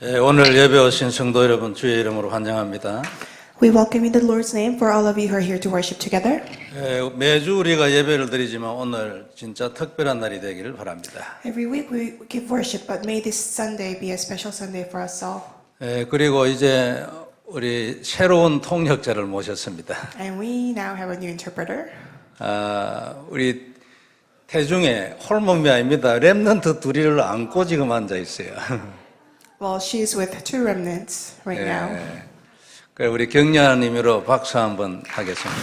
오늘 예배 오신 성도 여러분 주의 이름으로 환영합니다. We welcome in the Lord's name for all of you who are here to worship together. 매주 우리가 예배를 드리지만 오늘 진짜 특별한 날이 되기를 바랍니다. Every week we give worship, but may this Sunday be a special Sunday for us all. 그리고 이제 우리 새로운 통역자를 모셨습니다. And we now have a new interpreter. 우리 태중에 홀몸이 아닙니다. 렘넌트 둘이를 안고 지금 앉아 있어요. Well, she's with two remnants right now. 그래 우리 격려하는 의미로 박수 한번 하겠습니다.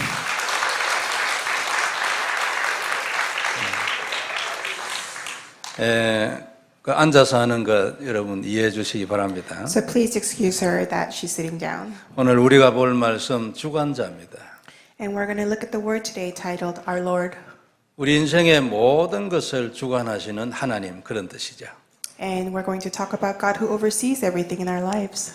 그 앉아서 하는 것 여러분 이해해 주시기 바랍니다. So please excuse her that she's sitting down. 오늘 우리가 볼 말씀 주관자입니다. And we're going to look at the word today titled Our Lord. 우리 인생의 모든 것을 주관하시는 하나님 그런 뜻이죠. And we're going to talk about God who oversees everything in our lives.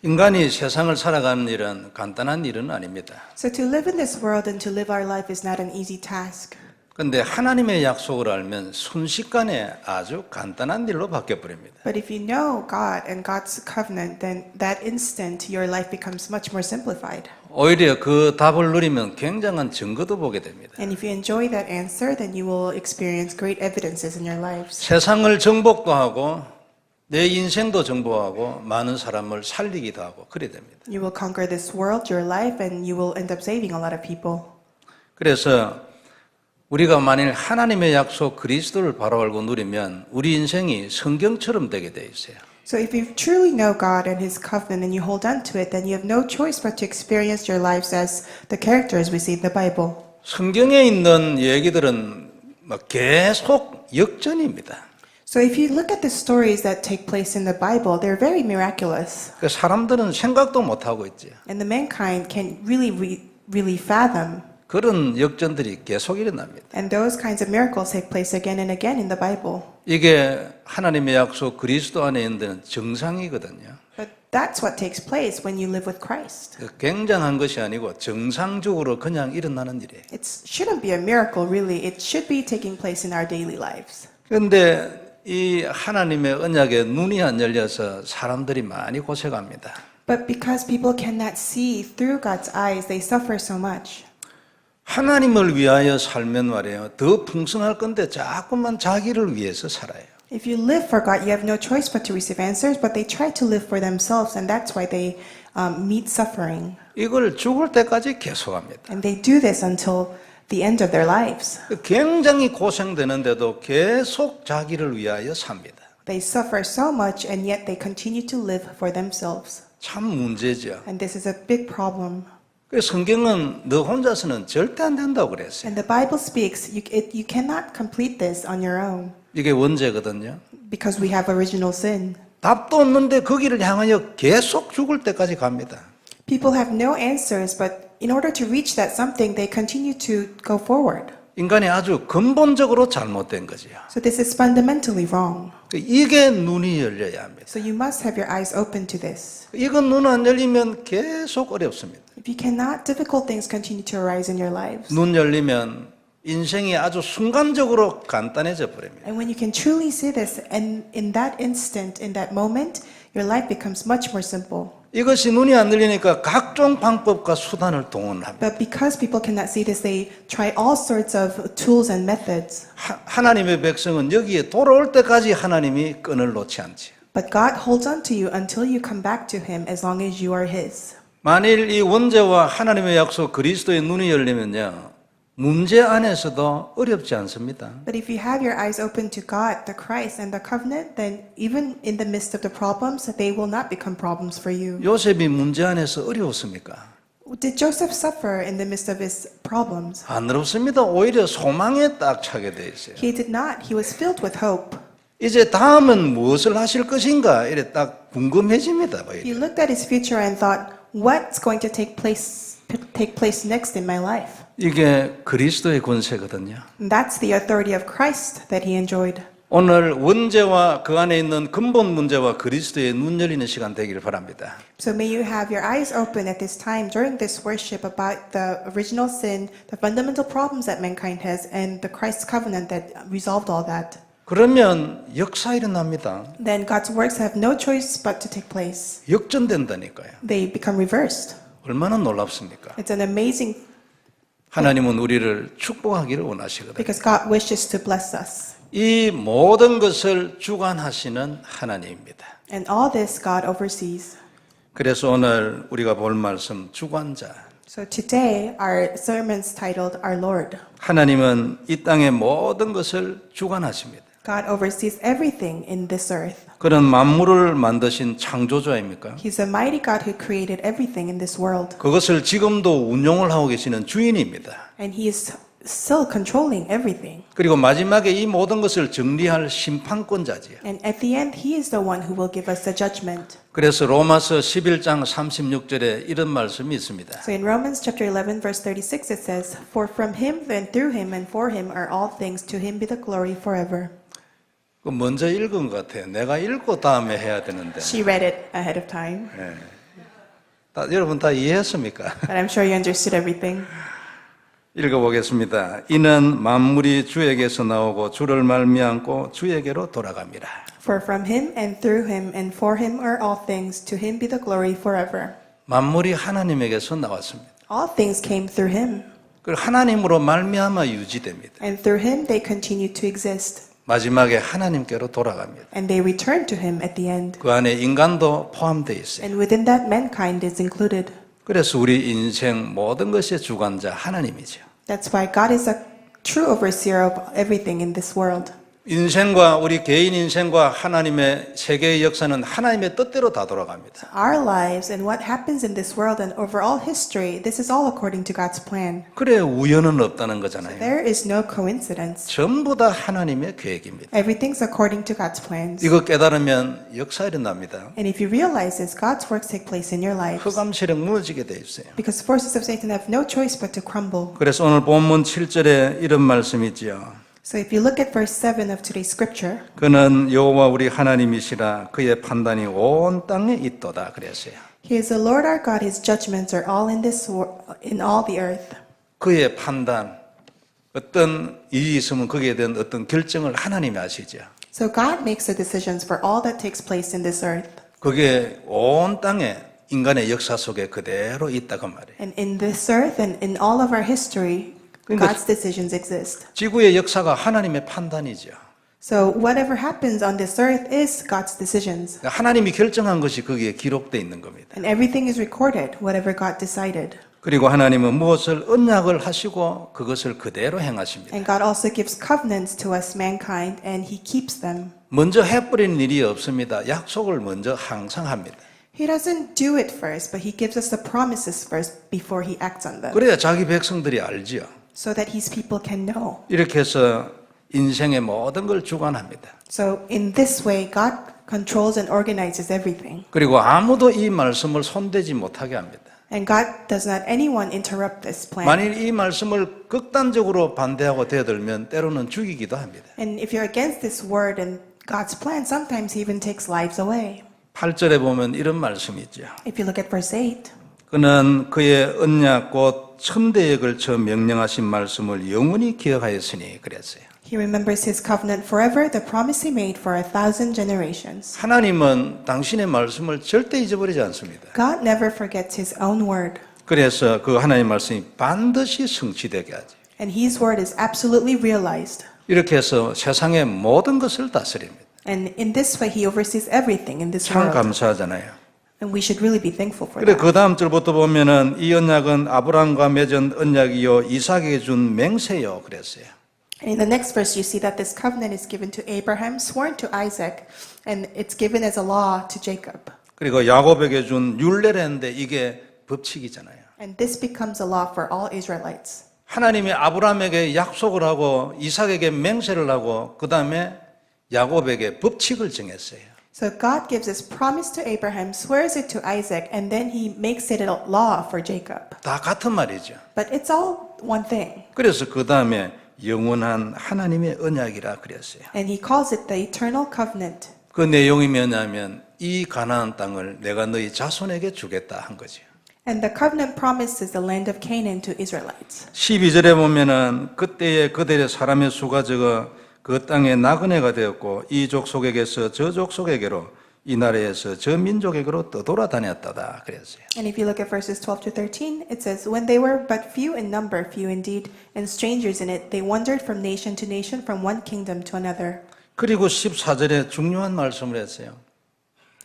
인간이 세상을 살아가는 일은 간단한 일은 아닙니다. So to live in this world and to live our life is not an easy task. 그런데 하나님의 약속을 알면 순식간에 아주 간단한 일로 바뀌어버립니다. But if you know God and God's covenant, then that instant your life becomes much more simplified. 오히려 그 답을 누리면 굉장한 증거도 보게 됩니다. And if you enjoy that answer, then you will experience great evidences in your lives. 세상을 정복도 하고 내 인생도 정복하고 많은 사람을 살리기도 하고 그래 됩니다. You will conquer this world, your life, and you will end up saving a lot of people. 그래서 우리가 만일 하나님의 약속 그리스도를 바로 알고 누리면 우리 인생이 성경처럼 되게 돼 있어요. So if you truly know God and His covenant and you hold on to it, then you have no choice but to experience your lives as the characters we see in the Bible. 성경에 있는 얘기들은 막 계속 역전입니다. So if you look at the stories that take place in the Bible, they're very miraculous. 그 사람들은 생각도 못 하고 있지. And the mankind can really fathom. 그런 역전들이 계속 일어납니다. And those kinds of miracles take place again and again in the Bible. 이게 하나님의 약속 그리스도 안에 있는 데는 정상이거든요. But that's what takes place when you live with Christ. 굉장한 것이 아니고 정상적으로 그냥 일어나는 일이에요. It shouldn't be a miracle, really. It should be taking place in our daily lives. 그런데 이 하나님의 언약에 눈이 안 열려서 사람들이 많이 고생합니다. But because people cannot see through God's eyes, they suffer so much. 하나님을 위하여 살면 말이에요. 더 풍성할 건데 자꾸만 자기를 위해서 살아요. If you live for God, you have no choice but to receive answers, but they try to live for themselves, and that's why they meet suffering. 이걸 죽을 때까지 계속합니다. And they do this until the end of their lives. 굉장히 고생되는데도 계속 자기를 위하여 삽니다. They suffer so much, and yet they continue to live for themselves. 참 문제죠. And this is a big problem. 그래서 성경은 너 혼자서는 절대 안 된다고 그랬어요. And the Bible speaks, you cannot complete this on your own. 이게 원죄거든요. Because we have original sin. 답도 없는데 거기를 향하여 계속 죽을 때까지 갑니다. People have no answers, but in order to reach that something, they continue to go forward. 인간이 아주 근본적으로 잘못된 거지요. So this is fundamentally wrong. 이게 눈이 열려야 합니다. So you must have your eyes open to this. 이건 눈 안 열리면 계속 어렵습니다. If you cannot, difficult things continue to arise in your lives. 눈 열리면 인생이 아주 순간적으로 간단해져 버립니다. And when you can truly see this, and in that instant, in that moment, your life becomes much more simple. 이것이 눈이 안 열리니까 각종 방법과 수단을 동원합니다. But because people cannot see this, they try all sorts of tools and methods. 하나님의 백성은 여기에 돌아올 때까지 하나님이 끈을 놓지 않지. But God holds on to you until you come back to Him as long as you are His. 만일 이 원죄와 하나님의 약속 그리스도의 눈이 열리면요. 문제 안에서도 어렵지 않습니다. But if you have your eyes open to God, the Christ, and the covenant, then even in the midst of the problems, they will not become problems for you. 요셉이 문제 안에서 어려웠습니까? Did Joseph suffer in the midst of his problems? 안 어렵습니다. 오히려 소망에 딱 차게 돼 있어요. He did not. He was filled with hope. 이제 다음은 무엇을 하실 것인가 이래 딱 궁금해집니다. He looked at his future and thought, what's going to take place next in my life? 이게 그리스도의 권세거든요. And that's the authority of Christ that he enjoyed. 오늘 원죄와 그 안에 있는 근본 문제와 그리스도의 눈 열리는 시간 되기를 바랍니다. So may you have your eyes open at this time during this worship about the original sin, the fundamental problems that mankind has, and the Christ's covenant that resolved all that. 그러면 역사 일어납니다. then God's works have no choice but to take place. 역전된다니까요. They become reversed. 얼마나 놀랍습니까? It's an amazing 하나님은 우리를 축복하기를 원하시거든요. because God wishes to bless us. 이 모든 것을 주관하시는 하나님입니다. And all this God oversees. 그래서 오늘 우리가 볼 말씀 주관자. So today our sermon's titled Our Lord. 하나님은 이 땅의 모든 것을 주관하십니다. God oversees everything in this earth. 그런 만물을 만드신 창조자입니까? He's a mighty God who created everything in this world. 그것을 지금도 운용을 하고 계시는 주인입니다. And He is still controlling everything. 그리고 마지막에 이 모든 것을 정리할 심판권자지요. And at the end, He is the one who will give us the judgment. 그래서 로마서 11장 36절에 이런 말씀이 있습니다. So in Romans chapter 11 verse 36 it says, For from Him and through Him and for Him are all things, to Him be the glory forever. 그 먼저 읽은 것 같아요. 내가 읽고 다음에 해야 되는데. She read it ahead of time, 여러분 다 이해했습니까? but I'm sure you understood everything. 읽어보겠습니다. 이는 만물이 주에게서 나오고 주를 말미암고 주에게로 돌아갑니다. For from Him and through Him and for Him are all things, to Him be the glory forever. 만물이 하나님에게서 나왔습니다. All things came through Him, 그리고 하나님으로 말미암아 유지됩니다. and through Him they continue to exist, 마지막에 하나님께로 돌아갑니다. and they return to Him at the end. 그 안에 인간도 포함되어 있어요. And within that, mankind is included. 그래서 우리 인생 모든 것의 주관자 하나님이죠. That's why God is a true overseer of everything in this world. 인생과 우리 개인 인생과 하나님의 세계의 역사는 하나님의 뜻대로 다 돌아갑니다. Our lives and what happens in this world and overall history, this is all according to God's plan. 그래 우연은 없다는 거잖아요. There is no coincidence. 전부 다 하나님의 계획입니다. Everything's according to God's plans. 이거 깨달으면 역사 일어납니다. And if you realize this, God's works take place in your lives. 흑암 세력 무너지게 돼 있어요. Because forces of Satan have no choice but to crumble. 그래서 오늘 본문 7절에 이런 말씀이 있죠. So if you look at verse 7 of today's scripture, 그는 여호와 우리 하나님이시라 그의 판단이 온 땅에 있도다 그랬어요. He is the Lord our God. His judgments are all in all the earth. 그의 판단, 어떤 일이 있으면 거기에 대한 어떤 결정을 하나님이 하시죠. So God makes the decisions for all that takes place in this earth. 그게 온 땅에 인간의 역사 속에 그대로 있다고 말이에요. And in this earth and in all of our history, 그러니까 God's decisions exist. 지구의 역사가 하나님의 판단이죠. So whatever happens on this earth is God's decisions. 하나님이 결정한 것이 거기에 기록되어 있는 겁니다. And everything is recorded, whatever God decided. 그리고 하나님은 무엇을 언약을 하시고 그것을 그대로 행하십니다. And God also gives covenants to us, mankind, and He keeps them. 먼저 해버리는 일이 없습니다. 약속을 먼저 항상 합니다. He doesn't do it first, but He gives us the promises first before He acts on them. 그래야 자기 백성들이 알지요. So that His people can know. 이렇게 해서 인생의 모든 걸 주관합니다. So in this way, God controls and organizes everything. 그리고 아무도 이 말씀을 손대지 못하게 합니다. And God does not anyone interrupt this plan. 만일 이 말씀을 극단적으로 반대하고 대들면 때로는 죽이기도 합니다. And if you're against this word and God's plan, sometimes He even takes lives away. 8절에 보면 이런 말씀이 있죠. If you look at verse 8, 그는 그의 언약 곧 천대에 걸쳐 명령하신 말씀을 영원히 기억하였으니 그랬어요. He remembers His covenant forever, the promise He made for 1,000 generations. 하나님은 당신의 말씀을 절대 잊어버리지 않습니다. God never forgets His own word. 그래서 그 하나님 말씀이 반드시 성취되게 하지. And His word is absolutely realized. 이렇게 해서 세상의 모든 것을 다스립니다. And in this way, He oversees everything in this 참 world. 감사하잖아요. And we should really be thankful for 그래 that. 그 다음 절부터 보면은 이 언약은 아브라함과 맺은 언약이요 이삭에게 준 맹세요 그랬어요. And in the next verse, you see that this covenant is given to Abraham, sworn to Isaac, and it's given as a law to Jacob. 그리고 야곱에게 준 율례라는데 이게 법칙이잖아요. And this becomes a law for all Israelites. 하나님이 아브라함에게 약속을 하고 이삭에게 맹세를 하고 그 다음에 야곱에게 법칙을 정했어요. So God gives His promise to Abraham, swears it to Isaac, and then He makes it a law for Jacob. 다 같은 말이죠. But it's all one thing. 그래서 그 다음에 영원한 하나님의 언약이라 그랬어요. And He calls it the eternal covenant. 그 내용이 뭐냐면 이 가나안 땅을 내가 너희 자손에게 주겠다 한 거죠. And the covenant promises the land of Canaan to Israelites. 12절에 보면은 그때의 그들의 사람의 수가 적어 그 땅에 나그네가 되었고 이 족속에게서 저 족속에게로 이 나라에서 저 민족에게로 떠돌아다녔다다 그랬어요. And if you look at verses 12 to 13, it says, When they were but few in number, few indeed, and strangers in it, they wandered from nation to nation, from one kingdom to another. 그리고 14절에 중요한 말씀을 했어요.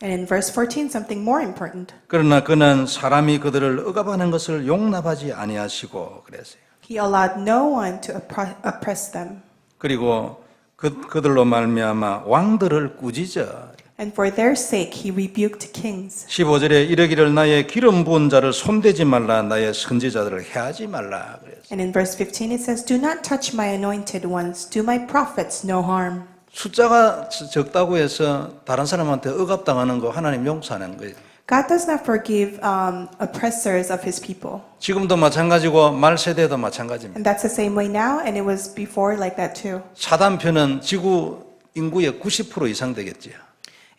And in verse 14, something more important. 그러나 그는 사람이 그들을 억압하는 것을 용납하지 아니하시고 그랬어요. He allowed no one to oppress them. 그리고 그들로 말미암아 왕들을 꾸짖어. And for their sake he rebuked kings. 15절에 이르기를 나의 기름 부은 자를 손대지 말라 나의 선지자들을 해하지 말라 그랬어요. And in verse 15 it says, Do not touch my anointed ones, do my prophets no harm. 숫자가 적다고 해서 다른 사람한테 억압당하는 거 하나님 용서하는 거예요. God does not forgive oppressors of his people. 지금도 마찬가지고 말 세대도 마찬가지입니다. And that's the same way now, and it was before like that too. 사단표는 지구 인구의 90% 이상 되겠지요.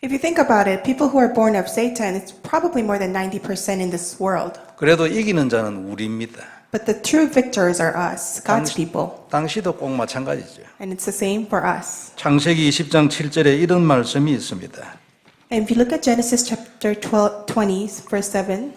If you think about it, people who are born of Satan, it's probably more than 90% in this world. 그래도 이기는 자는 우리입니다. But the true victors are us, God's people. 당시도 꼭 마찬가지죠. And it's the same for us. 창세기 20장 7절에 이런 말씀이 있습니다. And if you look at Genesis chapter 20, verse 7,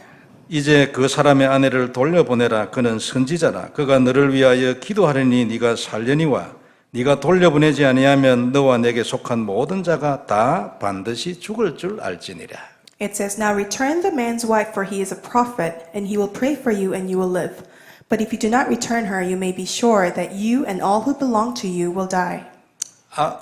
이제 그 사람의 아내를 돌려보내라. 그는 선지자라. 그가 너를 위하여 기도하려니 네가 살려니와 네가 돌려보내지 아니하면 너와 내게 속한 모든 자가 다 반드시 죽을 줄 알지니라. it says, Now return the man's wife, for he is a prophet, and he will pray for you, and you will live. But if you do not return her, you may be sure that you and all who belong to you will die.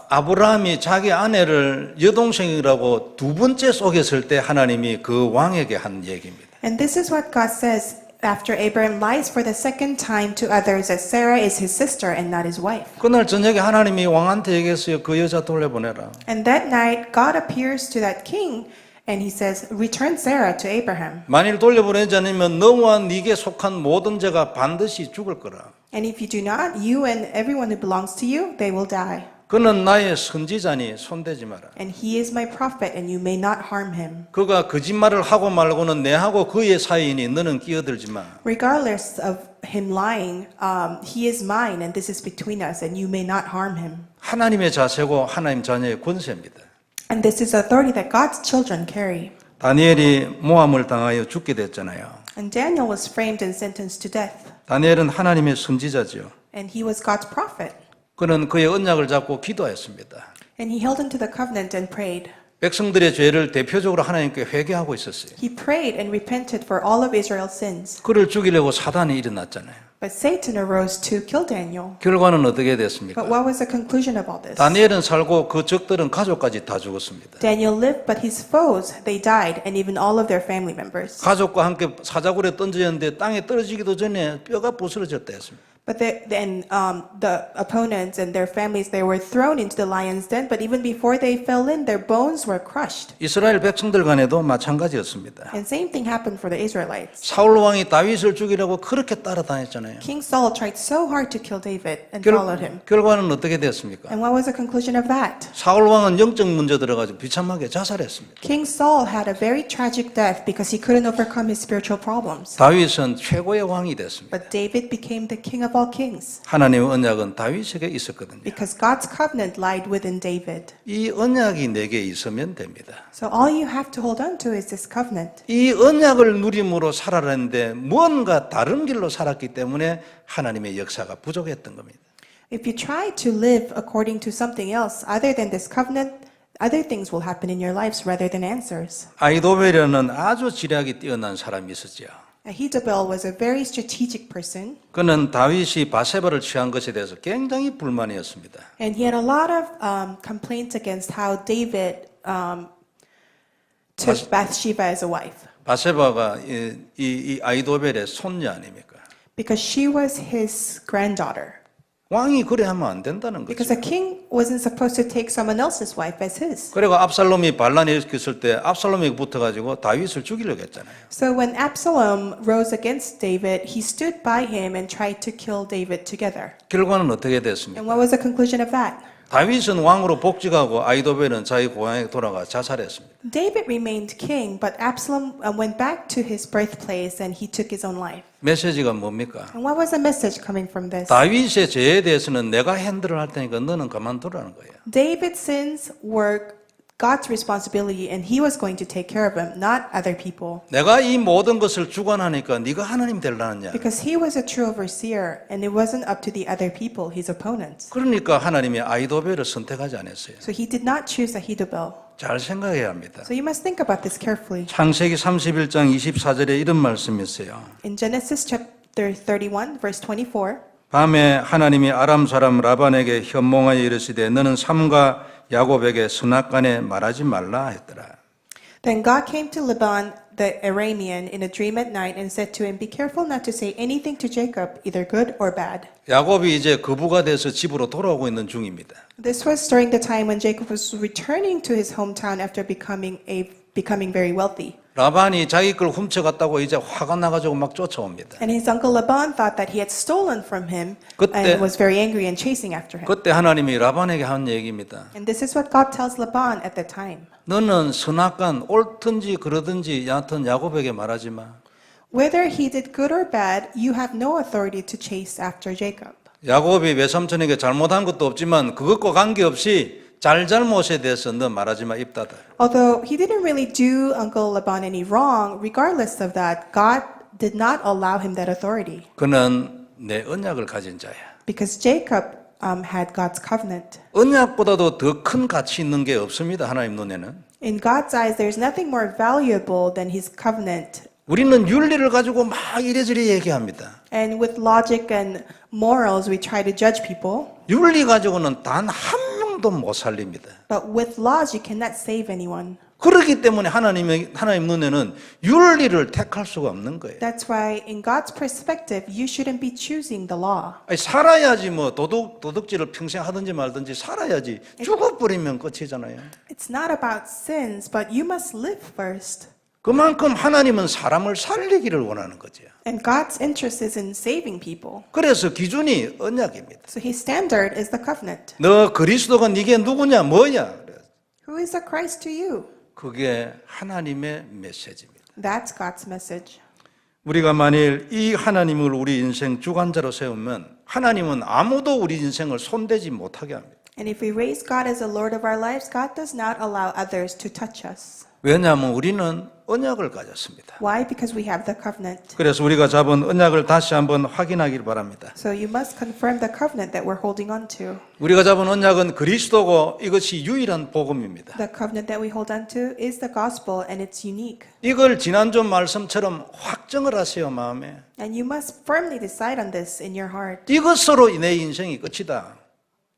아브라함이 자기 아내를 여동생이라고 두 번째 속였을 때 하나님이 그 왕에게 한 얘기입니다. And this is what God says after Abraham lies for the second time to others that Sarah is his sister and not his wife. 그날 저녁에 하나님이 왕한테 얘기했어요. 그 여자 돌려보내라. And that night, God appears to that king and he says, Return Sarah to Abraham. 만일 돌려보내지 않으면 너와 네게 속한 모든 자가 반드시 죽을 거라. And if you do not, you and everyone who belongs to you, they will die. 그는 나의 선지자니 손대지 마라. And he is my prophet, and you may not harm him. 그가 거짓말을 하고 말고는 내하고 그의 사이니 너는 끼어들지 마. Regardless of him lying, he is mine, and this is between us, and you may not harm him. 하나님의 자세고 하나님 자녀의 권세입니다. And this is authority that God's children carry. 다니엘이 모함을 당하여 죽게 됐잖아요. And Daniel was framed and sentenced to death. 다니엘은 하나님의 선지자죠. And he was God's prophet. 그는 그의 언약을 잡고 기도했습니다. And he held into the covenant and prayed. 백성들의 죄를 대표적으로 하나님께 회개하고 있었어요. He prayed and repented for all of Israel's sins. 그를 죽이려고 사단이 일어났잖아요. But Satan arose to kill Daniel. 결과는 어떻게 됐습니까? But what was the conclusion of all this? 다니엘은 살고 그 적들은 가족까지 다 죽었습니다. Daniel lived, but his foes, they died, and even all of their family members. 가족과 함께 사자굴에 던져졌는데 땅에 떨어지기도 전에 뼈가 부스러졌다 했습니다. But then the opponents and their families, they were thrown into the lion's den, but even before they fell in, their bones were crushed. 이스라엘 백성들 간에도 마찬가지였습니다. And same thing happened for the Israelites. 사울 왕이 다윗을 죽이려고 그렇게 따라다녔잖아요. King Saul tried so hard to kill David and followed him. 결과는 어떻게 됐습니까? And what was the conclusion of that? 사울 왕은 영적 문제 들어가지고 비참하게 자살했습니다. King Saul had a very tragic death because he couldn't overcome his spiritual problems. 다윗은 최고의 왕이 됐습니다. But David became the king of all kings 하나님의 언약은 다윗에게 있었거든요. because God's covenant lied within David. 이 언약이 내게 있으면 됩니다. So all you have to hold on to is this covenant. 이 언약을 누림으로 살아라는데 뭔가 다른 길로 살았기 때문에 하나님의 역사가 부족했던 겁니다. If you try to live according to something else other than this covenant, other things will happen in your lives rather than answers. 아히도벨은 아주 지략이 뛰어난 사람이 있었죠. Ahithophel was a very strategic person, 그는 다윗이 바세바를 취한 것에 대해서 굉장히 불만이었습니다. and he had a lot of complaints against how David took Bathsheba as a wife, 바세바가 이 아히도벨의 손녀 아닙니까? because she was his granddaughter. 왕이 그래 하면 안 된다는 Because 거죠. a king wasn't supposed to take someone else's wife as his. 그리고 압살롬이 반란이 일으켰을 때 압살롬이 붙어가지고 다윗을 죽이려고 했잖아요. So when Absalom rose against David, he stood by him and tried to kill David together. 결과는 어떻게 됐습니까? And what was the conclusion of that? 다윗은 왕으로 복직하고 아이도벨은 자기 고향에 돌아가 자살했습니다. David remained king, but Absalom went back to his birthplace and he took his own life. 메시지가 뭡니까? And what was the message coming from this? 다윗의 죄에 대해서는 내가 핸들을 할 테니까 너는 그만두라는 거예요. David's sins were God's responsibility and he was going to take care of them, not other people. 내가 이 모든 것을 주관하니까 네가 하나님 되려느냐? Because he was a true overseer and it wasn't up to the other people, his opponents. 그러니까 하나님이 아이도벨을 선택하지 않았어요. So he did not choose Ahithophel. 잘 생각해야 합니다. So you must think about this carefully. 창세기 31장 24절에 이런 말씀이 있어요. In Genesis chapter 31, verse 24, 밤에 하나님이 아람 사람 라반에게 현몽하여 이르시되 너는 삼가 야곱에게 선악간에 말하지 말라 했더라. Then God came to Laban the Aramean in a dream at night and said to him, Be careful not to say anything to Jacob, either good or bad. 야곱이 이제 거부가 돼서 집으로 돌아오고 있는 중입니다. This was during the time when Jacob was returning to his hometown after becoming very wealthy. 라반이 자기 걸 훔쳐갔다고 이제 화가 나가지고 막 쫓아옵니다. And his uncle Laban thought that he had stolen from him 그때- and was very angry and chasing after him. 그때 하나님이 라반에게 한 얘기입니다. And this is what God tells Laban at the time. 너는 선악간 옳든지 그러든지 여하튼 야곱에게 말하지 마. Whether he did good or bad, you have no authority to chase after Jacob. 야곱이 외삼촌에게 잘못한 것도 없지만 그것과 관계없이 잘못에 대해서 너 말하지 마, 입 닫아. Although he didn't really do Uncle Laban any wrong, regardless of that, God did not allow him that authority 그는 내 언약을 가진 자야. because Jacob had God's covenant. 언약보다도 더 큰 가치 있는 게 없습니다. 하나님 눈에는. In God's eyes, there's nothing more valuable than his covenant. 우리는 윤리를 가지고 막 이래저래 얘기합니다. And with logic and morals, we try to judge people. 윤리 가지고는 단 한 명도 못 살립니다. But with laws, you cannot save anyone. 그렇기 때문에 하나님 눈에는 윤리를 택할 수가 없는 거예요. That's why, in God's perspective, you shouldn't be choosing the law. 아니, 살아야지 뭐 도둑질을 평생 하든지 말든지 살아야지 죽어버리면 끝이잖아요. It's not about sins, but you must live first. 그만큼 하나님은 사람을 살리기를 원하는 거죠. And God's interest is in saving people. 그래서 기준이 언약입니다. So his standard is the covenant. 너 그리스도가 네게 누구냐 뭐야? Who is the Christ to you? 그게 하나님의 메시지입니다. That's God's message. 우리가 만일 이 하나님을 우리 인생 주관자로 세우면 하나님은 아무도 우리 인생을 손대지 못하게 합니다. And if we raise God as the Lord of our lives, God does not allow others to touch us. 왜냐하면 우리는 언약을 가졌습니다. Why? Because we have the covenant. 그래서 우리가 잡은 언약을 다시 한번 확인하길 바랍니다. So you must confirm the covenant that we're holding on to. 우리가 잡은 언약은 그리스도고 이것이 유일한 복음입니다. The covenant that we hold on to is the gospel and it's unique. 이걸 지난주 말씀처럼 확정을 하세요, 마음에. And you must firmly decide on this in your heart. 이것으로 내 인생이 끝이다.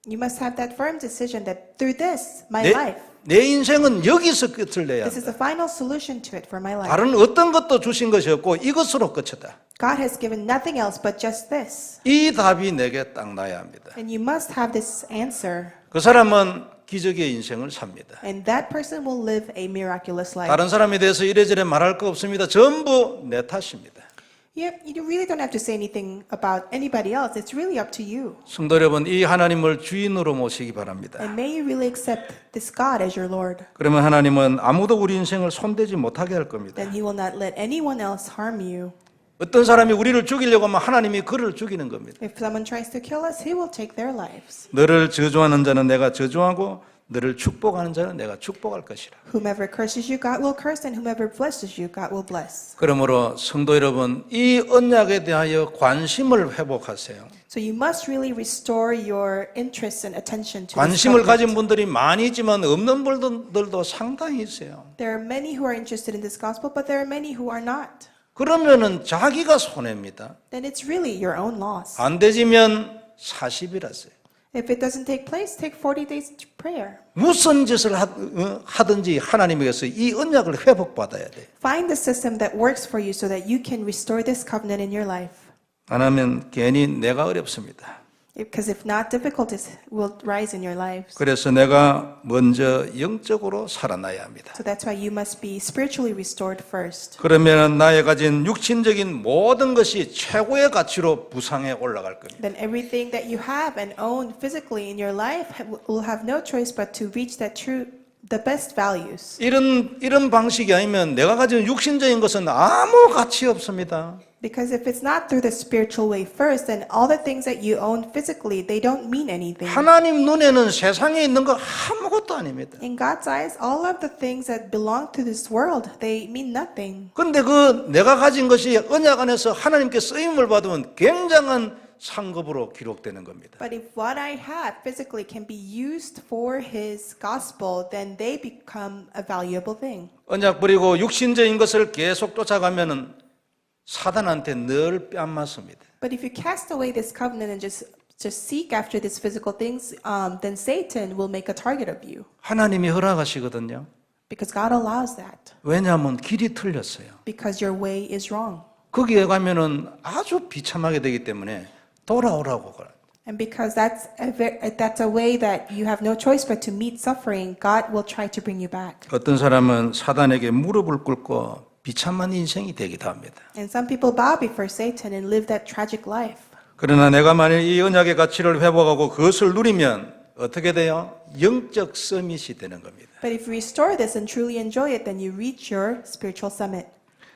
You must have that firm decision that through this, my life, 내 인생은 여기서 끝을 내야 this is 한다. the final solution to it for my life. 다른 어떤 것도 주신 것이 없고 이것으로 끝이다. God has given nothing else but just this. 이 답이 내게 딱 나야 합니다. And you must have this answer. 그 사람은 기적의 인생을 삽니다. And that person will live a miraculous life. 다른 사람에 대해서 이래저래 말할 거 없습니다. 전부 내 탓입니다. You really don't have to say anything about anybody else. It's really up to you. 성도 여러분, 이 하나님을 주인으로 모시기 바랍니다. And may you really accept this God as your Lord. 그러면 하나님은 아무도 우리 인생을 손대지 못하게 할 겁니다. Then He will not let anyone else harm you. 어떤 사람이 우리를 죽이려고 하면 하나님이 그를 죽이는 겁니다. If someone tries to kill us, He will take their lives. 너를 저주하는 자는 내가 저주하고 너를 축복하는 자는 내가 축복할 것이라. Whomever curses you, God will curse, and whomever blesses you, God will bless. 그러므로 성도 여러분, 이 언약에 대하여 관심을 회복하세요. So you must really restore your interest and attention to this 관심을 가진 covenant. 분들이 많이 있지만 없는 분들도 상당히 있어요. There are many who are interested in this gospel, but there are many who are not. 그러면은 자기가 손해입니다. Then it's really your own loss. 안 되지면 40이라서요. If it doesn't take place, take 40 days to prayer. 무슨 짓을 하든지 하나님에게서 이 언약을 회복받아야 돼. Find the system that works for you so that you can restore this covenant in your life. 안 하면 괜히 내가 어렵습니다. Because if not, difficulties will rise in your lives. 그래서 내가 먼저 영적으로 살아나야 합니다. So that's why you must be spiritually restored first. 그러면 나의 가진 육신적인 모든 것이 최고의 가치로 부상에 올라갈 겁니다. Then everything that you have and own physically in your life will have no choice but to reach the best values. 이런 방식이 아니면 내가 가진 육신적인 것은 아무 가치 없습니다. Because if it's not through the spiritual way first, then all the things that you own physically, they don't mean anything. 하나님 눈에는 세상에 있는 거 아무것도 아닙니다. In God's eyes, all of the things that belong to this world, they mean nothing. 근데 그 내가 가진 것이 언약 안에서 하나님께 쓰임을 받으면 굉장한 상급으로 기록되는 겁니다. But if what I have physically can be used for His gospel, then they become a valuable thing. 언약 버리고 육신적인 것을 계속 쫓아가면은 사단한테 늘 뺨맞습니다. But if you cast away this covenant and just seek after these physical things, then Satan will make a target of you. 하나님이 허락하시거든요. Because God allows that. 왜냐하면 길이 틀렸어요. Because your way is wrong. 거기에 가면은 아주 비참하게 되기 때문에 돌아오라고 그래요. And because that's a way that you have no choice but to meet suffering, God will try to bring you back. 어떤 사람은 사단에게 무릎을 꿇고 비참한 인생이 되기도 합니다. And some people bow before Satan and live that tragic life. 그러나 내가 만일 이 언약의 가치를 회복하고 그것을 누리면 어떻게 돼요? 영적 서밋이 되는 겁니다. But if you restore this and truly enjoy it, then you reach your spiritual summit.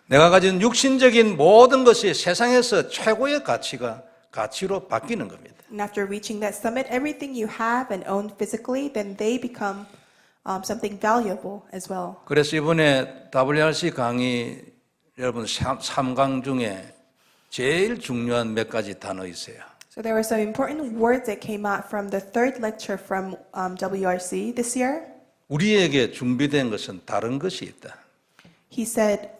내가 가진 육신적인 모든 것이 세상에서 최고의 가치로 바뀌는 겁니다. And after reaching that summit, everything you have and own physically, then they become something valuable as well. 그래서 이번에 WRC 강의 여러분 3강 중에 제일 중요한 몇 가지 단어 있어요. So there were some important words that came out from the third lecture from WRC this year. 우리에게 준비된 것은 다른 것이 있다. He said,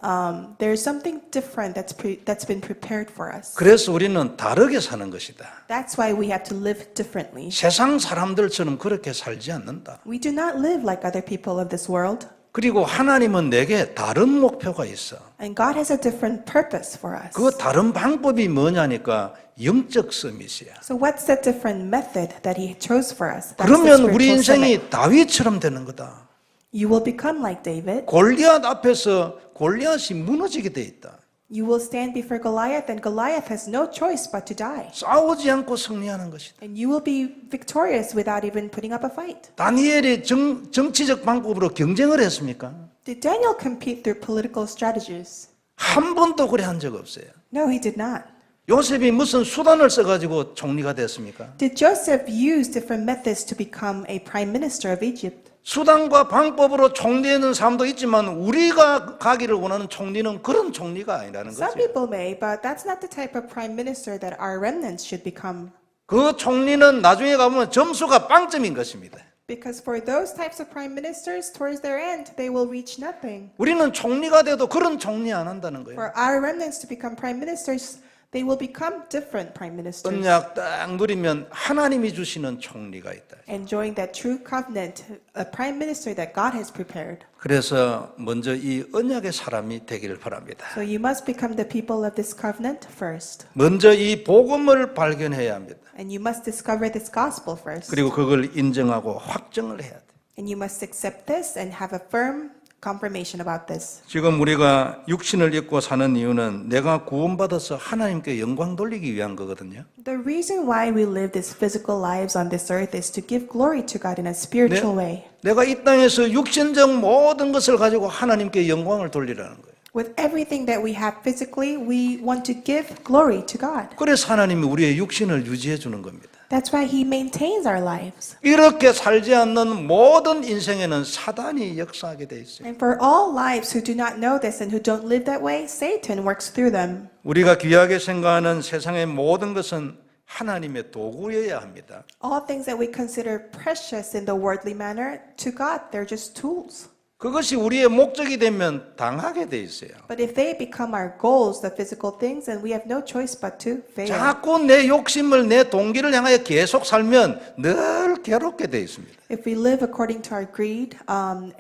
there's something different that's been prepared for us. 그래서 우리는 다르게 사는 것이다. That's why we have to live differently. 세상 사람들처럼 그렇게 살지 않는다. We do not live like other people of this world. 그리고 하나님은 내게 다른 목표가 있어. And God has a different purpose for us. 그 다른 방법이 뭐냐니까 영적 서밋이야. So what's the different method that He chose for us? That's the 그러면 우리 spiritual summit. 인생이 다윗처럼 되는 거다. You will become like David. 골리앗 앞에서 골리앗이 무너지게 돼 있다. You will stand before Goliath, and Goliath has no choice but to die. 싸우지 않고 승리하는 것이다. And you will be victorious without even putting up a fight. 다니엘이 정치적 방법으로 경쟁을 했습니까? Did Daniel compete through political strategies? 한 번도 그래 한 적 없어요. No, he did not. 요셉이 무슨 수단을 써가지고 총리가 됐습니까? Did Joseph use different methods to become a prime minister of Egypt? 수단과 방법으로 총리하는 사람도 있지만 우리가 가기를 원하는 총리는 그런 총리가 아니라는 Some 거죠. people may, but that's not the type of prime minister that our remnants should become. 그 총리는 나중에 가보면 점수가 빵점인 것입니다. Because for those types of prime ministers, towards their end, they will reach nothing. 우리는 총리가 돼도 그런 총리 안 한다는 거예요. For our remnants to become prime ministers, they will become different prime ministers. 언약 딱 누리면 하나님이 주시는 총리가 있다. Enjoying that true covenant, a prime minister that God has prepared. 그래서 먼저 이 언약의 사람이 되기를 바랍니다. So you must become the people of this covenant first. 먼저 이 복음을 발견해야 합니다. And you must discover this gospel first. 그리고 그걸 인정하고 확정을 해야 돼. And you must accept this and have a firm confirmation about this. 지금 우리가 육신을 입고 사는 이유는 내가 구원받아서 하나님께 영광 돌리기 위한 거거든요. The reason why we live these physical lives on this earth is to give glory to God in a spiritual way. 내가 이 땅에서 육신적 모든 것을 가지고 하나님께 영광을 돌리라는 거예요. With everything that we have physically, we want to give glory to God. 그래서 하나님이 우리의 육신을 유지해 주는 겁니다. That's why He maintains our lives. 이렇게 살지 않는 모든 인생에는 사단이 역사하게 돼 있어요. And for all lives who do not know this and who don't live that way, Satan works through them. 우리가 귀하게 생각하는 세상의 모든 것은 하나님의 도구여야 합니다. All things that we consider precious in the worldly manner, to God, they're just tools. 그것이 우리의 목적이 되면 당하게 돼 있어요. But if they become our goals, the physical things, then we have no choice but to fail. 자꾸 내 욕심을 내 동기를 향하여 계속 살면 늘 괴롭게 돼 있습니다. If we live according to our greed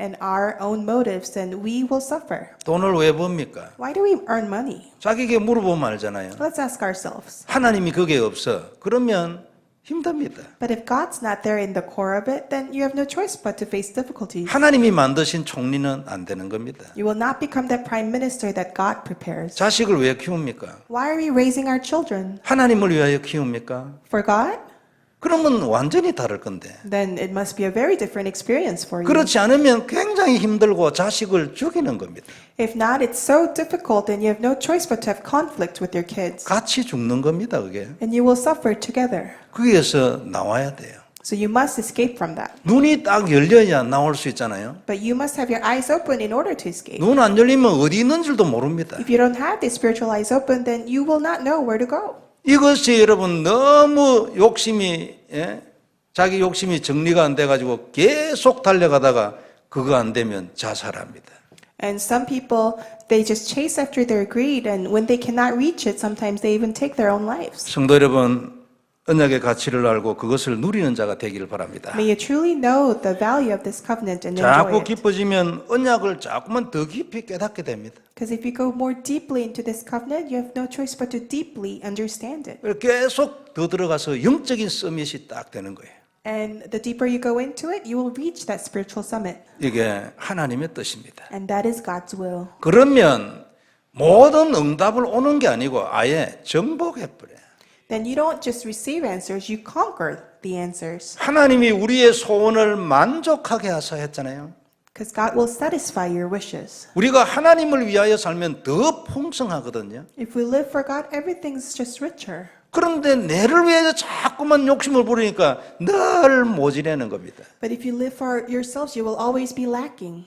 and our own motives, then we will suffer. 돈을 왜 법니까? Why do we earn money? 자기에게 물어보면 알잖아요. Let's ask ourselves. 하나님이 그게 없어. 그러면 힘듭니다. But if God's not there in the core of it, then you have no choice but to face difficulties. 하나님이 만드신 총리는 안 되는 겁니다. You will not become that prime minister that God prepares. 자식을 왜 키웁니까? Why are we raising our children? 하나님을 위하여 키웁니까? For God? 그러면 완전히 다를 건데. Then it must be a very different experience for you. 그렇지 않으면 굉장히 힘들고 자식을 죽이는 겁니다. If not, it's so difficult and you have no choice but to have conflict with your kids. 같이 죽는 겁니다, 그게. And you will suffer together. 거기에서 나와야 돼요. So you must escape from that. 눈이 딱 열려야 나올 수 있잖아요. But you must have your eyes open in order to escape. 눈 안 열리면 어디 있는 줄도 모릅니다. If you don't have the spiritual eyes open, then you will not know where to go. 이것이 여러분 너무 욕심이 자기 욕심이 정리가 안 돼가지고 계속 달려가다가 그거 안 되면 자살합니다. And some people, they just chase after their greed, and when they cannot reach it, sometimes they even take their own lives. 성도 여러분, 언약의 가치를 알고 그것을 누리는 자가 되기를 바랍니다. May you truly know the value of this covenant and 자꾸 enjoy it. 깊어지면 언약을 자꾸만 더 깊이 깨닫게 됩니다. Because if you go more deeply into this covenant, you have no choice but to deeply understand it. 계속 더 들어가서 영적인 서밋이 딱 되는 거예요. And the deeper you go into it, you will reach that spiritual summit. 이게 하나님의 뜻입니다. And that is God's will. 그러면 모든 응답을 오는 게 아니고 아예 정복해버려요. Then you don't just receive answers, you conquer the answers. 하나님이 우리의 소원을 만족하게 하사 했잖아요. Because God will satisfy your wishes. 우리가 하나님을 위하여 살면 더 풍성하거든요. If we live for God, everything's just richer. 그런데 내를 위해서 자꾸만 욕심을 부리니까 늘 모질하는 겁니다. But if you live for yourselves, you will always be lacking.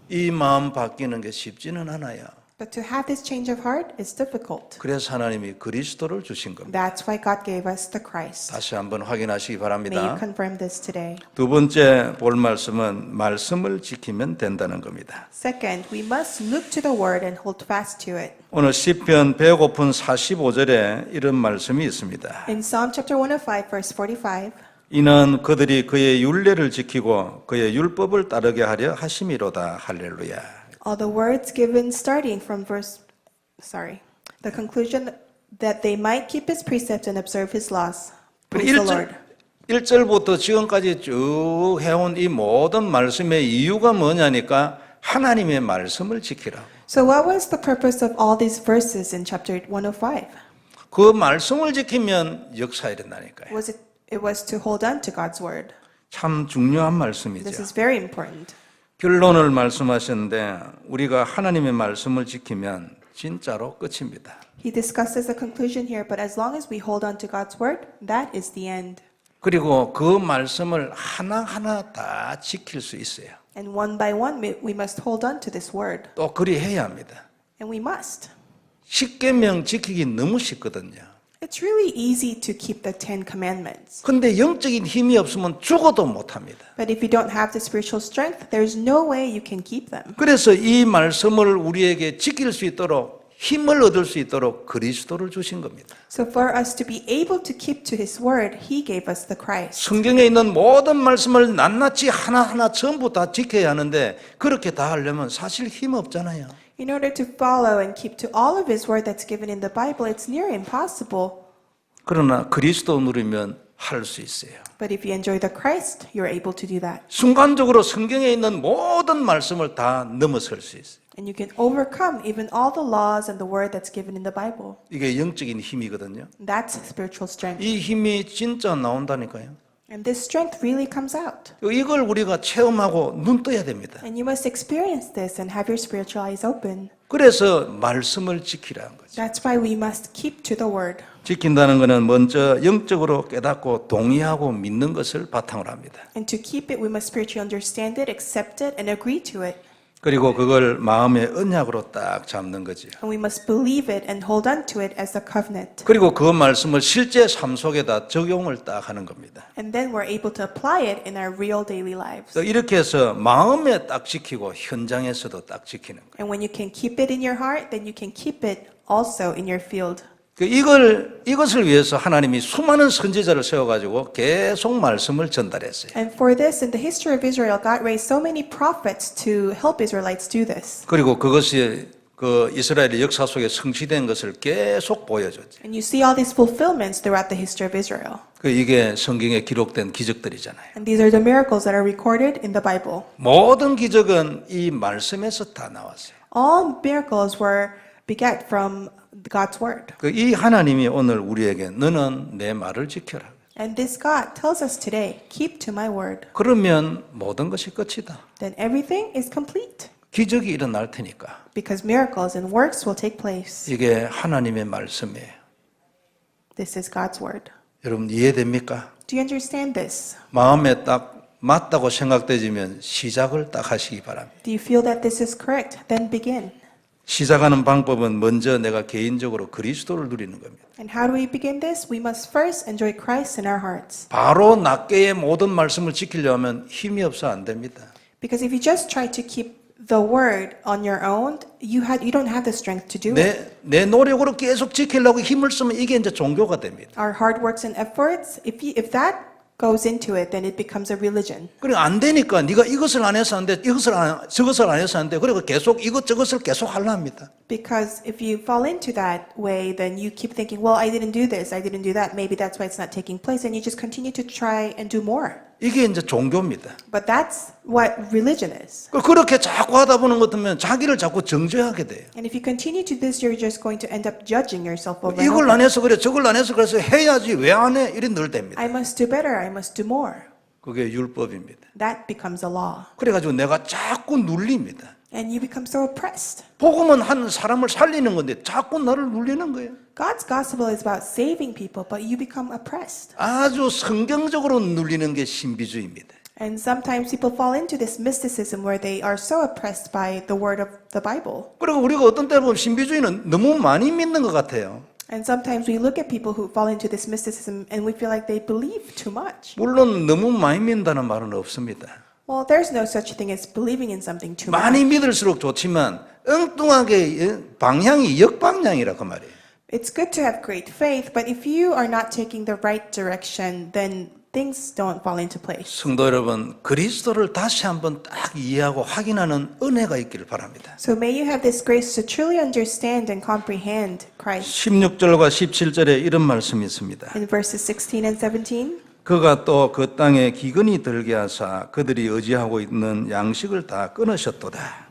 이 마음 바뀌는 게 쉽지는 않아요. But to have this change of heart is difficult. 그래서 하나님이 그리스도를 주신 겁니다. That's why God gave us the Christ. 다시 한번 확인하시기 May you 바랍니다. confirm this today. 두 번째 볼 말씀은 말씀을 지키면 된다는 겁니다. Second, we must look to the word and hold fast to it. 오늘 시편 배고픈 45절에 이런 말씀이 있습니다. In Psalm chapter 105, verse 45, 이는 그들이 그의 율례를 지키고 그의 율법을 따르게 하려 하심이로다. 할렐루야. all the words given starting from the conclusion that they might keep his precepts and observe his laws. Praise the Lord. 1절부터 지금까지 쭉 해온 이 모든 말씀의 이유가 뭐냐니까 하나님의 말씀을 지키라. So what was the purpose of all these verses in chapter 105? 그 말씀을 지키면 역사 일어나니까요. It was to hold on to God's word. 참 중요한 This 말씀이죠. is very important. 결론을 말씀하셨는데 우리가 하나님의 말씀을 지키면 진짜로 끝입니다. He discusses the conclusion here, but as long as we hold on to God's word, that is the end. 그리고 그 말씀을 하나하나 다 지킬 수 있어요. And one by one, we must hold on to this word. 또 그리 해야 합니다. And we must. 십계명 지키기 너무 쉽거든요. It's really easy to keep the 10 commandments. 근데 영적인 힘이 없으면 죽어도 못합니다. But if you don't have the spiritual strength, there's no way you can keep them. 그래서 이 말씀을 우리에게 지킬 수 있도록 힘을 얻을 수 있도록 그리스도를 주신 겁니다. So for us to be able to keep to His word, He gave us the Christ. 성경에 있는 모든 말씀을 낱낱이 하나하나 전부 다 지켜야 하는데 그렇게 다 하려면 사실 힘 없잖아요. In order to follow and keep to all of His word that's given in the Bible, it's near impossible. 그러나 그리스도 누리면 할 수 있어요. But if you enjoy the Christ, you're able to do that. 순간적으로 성경에 있는 모든 말씀을 다 넘어설 수 있어요. And you can overcome even all the laws and the word that's given in the Bible. 이게 영적인 힘이거든요. That's spiritual strength. 이 힘이 진짜 나온다니까요. And this strength really comes out. 이걸 우리가 체험하고 눈 떠야 됩니다. And you must experience this and have your spiritual eyes open. 그래서 말씀을 지키라는 거죠. That's why we must keep to the word. 지킨다는 것은 먼저 영적으로 깨닫고 동의하고 믿는 것을 바탕으로 합니다. And to keep it, we must spiritually understand it, accept it, and agree to it. 그리고 그걸 마음의 언약으로 딱 잡는 거죠. And we must believe it and hold on to it as a covenant. 그리고 그 말씀을 실제 삶 속에다 적용을 딱 하는 겁니다. And then we're able to apply it in our real daily lives. 또 이렇게 해서 마음에 딱 지키고 현장에서도 딱 지키는 거예요. And when you can keep it in your heart, then you can keep it also in your field. 이것을 위해서 하나님이 수많은 선지자를 세워가지고 계속 말씀을 전달했어요. And for this, in the history of Israel, God raised so many prophets to help Israelites do this. 그리고 그것이 그 이스라엘의 역사 속에 성취된 것을 계속 보여줬죠. And you see all these fulfillments throughout the history of Israel. 그 이게 성경에 기록된 기적들이잖아요. And these are the miracles that are recorded in the Bible. 모든 기적은 이 말씀에서 다 나왔어요. All miracles were beget from God's word. 그 이 하나님이 오늘 우리에게 너는 내 말을 지켜라. And this God tells us today, keep to my word. 그러면 모든 것이 끝이다. Then everything is complete. 기적이 일어날 테니까. Because miracles and works will take place. 이게 하나님의 말씀이에요. This is God's word. 여러분 이해됩니까? Do you understand this? 마음에 딱 맞다고 생각되지면 시작을 딱 하시기 바랍니다. Do you feel that this is correct? Then begin. 시작하는 방법은 먼저 내가 개인적으로 그리스도를 누리는 겁니다. And how do we begin this? We must first enjoy Christ in our hearts. 바로 낱개의 모든 말씀을 지키려면 힘이 없어 안 됩니다. Because if you just try to keep the word on your own, you don't have the strength to do it. 내 노력으로 계속 지키려고 힘을 쓰면 이게 이제 종교가 됩니다. Our hard works and efforts, if that goes into it, then it becomes a religion. 그러니까 안 되니까 네가 이것을 안 해서 안 돼, 저것을 안 해서 안 돼. 그리고 계속 저것을 계속 하려 합니다. Because if you fall into that way, then you keep thinking, well, I didn't do this, I didn't do that. Maybe that's why it's not taking place. And you just continue to try and do more. 이게 이제 종교입니다. But that's what religion is. 그렇게 자꾸 하다 보는 것 같으면 자기를 자꾸 정죄하게 돼요. And if you continue to this, you're just going to end up judging yourself over and 이걸 over. 안 해서 그래, 저걸 안 해서 그래서 해야지 왜 안 해? 이런 늘 됩니다. I must do better, I must do more. 그게 율법입니다. That becomes a law. 그래가지고 내가 자꾸 눌립니다. And you become so oppressed. 복음은 한 사람을 살리는 건데 자꾸 나를 눌리는 거예요. God's gospel is about saving people, but you become oppressed. 아주 성경적으로 눌리는 게 신비주의입니다. And sometimes people fall into this mysticism where they are so oppressed by the word of the Bible. 그리고 우리가 어떤 때 보면 신비주의는 너무 많이 믿는 것 같아요. And sometimes we look at people who fall into this mysticism and we feel like they believe too much. 물론 너무 많이 믿는다는 말은 없습니다. Well, there's no such thing as believing in something too 많이 much. 믿을수록 좋지만 엉뚱하게 방향이 역방향이라 그 말이에요. It's good to have great faith, but if you are not taking the right direction, then things don't fall into place. 성도 여러분, 그리스도를 다시 한번 딱 이해하고 확인하는 은혜가 있기를 바랍니다. So may you have this grace to truly understand and comprehend Christ. 16절과 17절에 이런 말씀이 있습니다. In verses 16 and 17, 그가 또 그 땅에 기근이 들게 하사 그들이 의지하고 있는 양식을 다 끊으셨도다.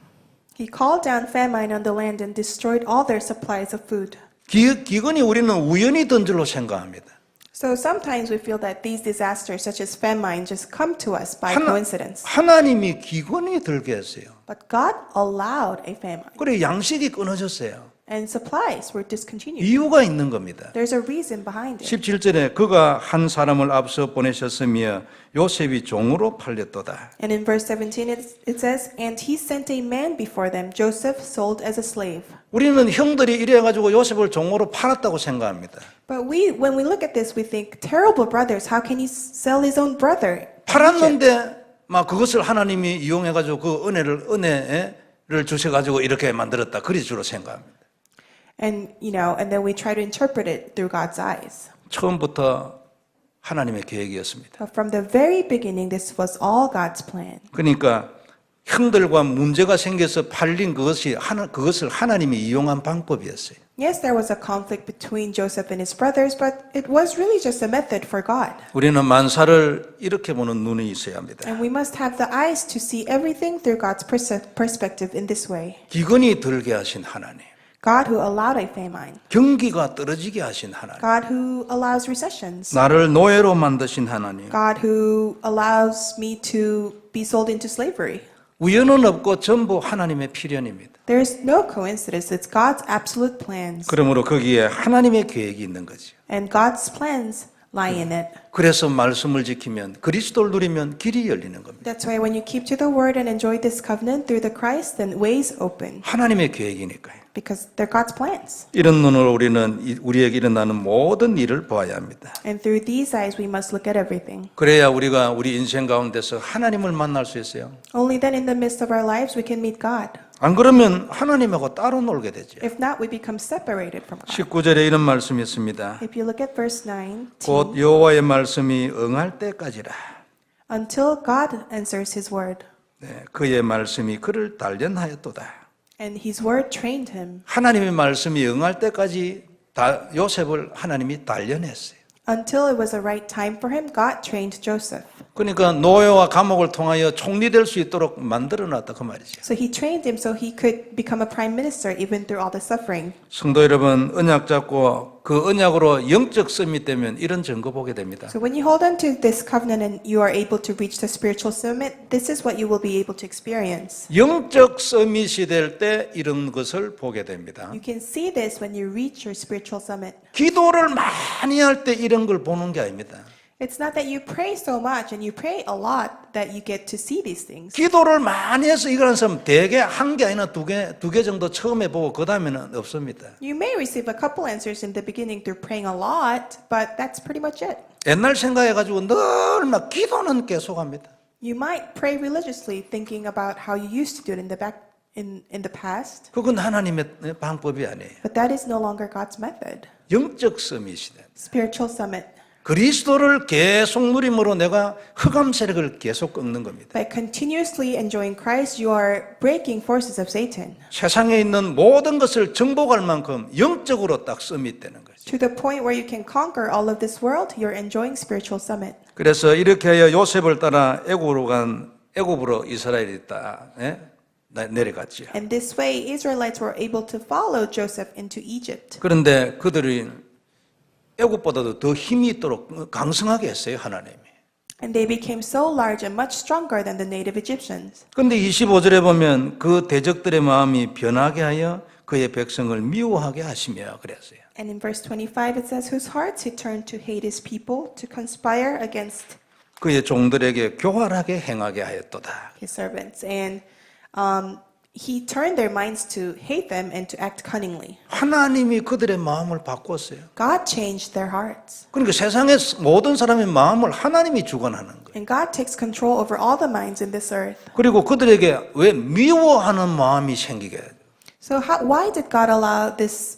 he called down famine on the land and destroyed all their supplies of food. 기근이 우리는 우연히 든 줄로 생각합니다. So sometimes we feel that these disasters, such as famine, just come to us by coincidence. 하나님이 기근이 들게 했어요. But God allowed a famine, 그래 양식이 끊어졌어요. and supplies were discontinued. 이유가 있는 겁니다. There's a reason behind it. 17절에 그가 한 사람을 앞서 보내셨으며 요셉이 종으로 팔렸도다. And in verse 17 it says, and he sent a man before them, Joseph, sold as a slave. 우리는 형들이 이래가지고 요셉을 종으로 팔았다고 생각합니다. But when we look at this, we think, terrible brothers, how can he sell his own brother? 팔았는데 막 그것을 하나님이 이용해가지고 그 은혜를 주셔가지고 이렇게 만들었다. 그리 주로 생각합니다. And then we try to interpret it through God's eyes. 처음부터 하나님의 계획이었습니다. But from the very beginning, this was all God's plan. 그러니까 형들과 문제가 생겨서 팔린 그것을 하나님이 이용한 방법이었어요. Yes, there was a conflict between Joseph and his brothers, but it was really just a method for God. 우리는 만사를 이렇게 보는 눈이 있어야 합니다. And we must have the eyes to see everything through God's perspective in this way. 기근이 들게 하신 하나님, God who allowed a famine. 경기가 떨어지게 하신 하나님, God who allows recessions. 나를 노예로 만드신 하나님, God who allows me to be sold into slavery. 우연은 없고 전부 하나님의 필연입니다. There's no coincidence. It's God's absolute plans. 그러므로 거기에 하나님의 계획이 있는 거죠. And God's plans lie in it. 그래서 말씀을 지키면 그리스도를 누리면 길이 열리는 겁니다. That's why when you keep to the word and enjoy this covenant through the Christ, then ways open. 하나님의 계획이니까요. Because they're God's plans. 이런 눈으로 우리는 우리에게 일어나는 모든 일을 보아야 합니다. And through these eyes, we must look at everything. 그래야 우리가 우리 인생 가운데서 하나님을 만날 수 있어요. Only then in the midst of our lives, we can meet God. 안 그러면 하나님하고 따로 놀게 되죠. If not, we become separated from God. 19절에 이런 말씀이 있습니다. If you look at verse 19, 곧 여호와의 말씀이 응할 때까지라. until God answers his word. 네, 그의 말씀이 그를 단련하였도다. And his word trained him 하나님의 말씀이 응할 때까지 다 요셉을 하나님이 단련했어요. until it was the right time for him. God trained Joseph. 그러니까 노예와 감옥을 통하여 총리될 수 있도록 만들어놨다 그 말이죠. So he trained him so he could become a prime minister even through all the suffering. 성도 여러분, 언약 잡고 그 언약으로 영적 썸이 되면 이런 증거 보게 됩니다. So when you hold on to this covenant and you are able to reach the spiritual summit, this is what you will be able to experience. 영적 서밋이 될 때 이런 것을 보게 됩니다. You can see this when you reach your spiritual summit. 기도를 많이 할 때 이런 걸 보는 게 아닙니다. It's not that you pray so much and you pray a lot that you get to see these things. 기도를 많이 해서 이걸 하는 사람 대개 한 개 아니라 두 개 정도 처음에 보고 그 다음에는 없습니다. You may receive a couple answers in the beginning through praying a lot, but that's pretty much it. 옛날 생각해가지고 늘 막 기도는 계속합니다. You might pray religiously thinking about how you used to do it in the past, 그건 하나님의 방법이 아니에요. but that is no longer God's method. 영적 서밋이다. Spiritual summit. 그리스도를 계속 누림으로 내가 흑암 세력을 계속 꺾는 겁니다. By continuously enjoying Christ, you are breaking forces of Satan 세상에 있는 모든 것을 정복할 만큼 영적으로 딱 서밋되는 거죠. to the point where you can conquer all of this world. You're enjoying spiritual summit. 그래서 이렇게 하여 요셉을 따라 애굽으로 이스라엘이 딱 내려갔죠. And this way, Israelites were able to follow Joseph into Egypt. 그런데 그들이 애굽보다도 더 힘이 있도록 강성하게 했어요, 하나님이. And they became so large and much stronger than the native Egyptians. 그런데 25절에 보면 그 대적들의 마음이 변하게 하여 그의 백성을 미워하게 하시며 그랬어요. And in verse 25 it says, whose hearts he turned to hate his people, to conspire against 그의 종들에게 교활하게 행하게 하였도다. his servants. And he turned their minds to hate them and to act cunningly. 하나님이 그들의 마음을 바꿨어요. God changed their hearts. 그러니까 세상의 모든 사람의 마음을 하나님이 주관하는 거예요. And God takes control over all the minds in this earth. 그리고 그들에게 왜 미워하는 마음이 생기게 해요? So why did God allow these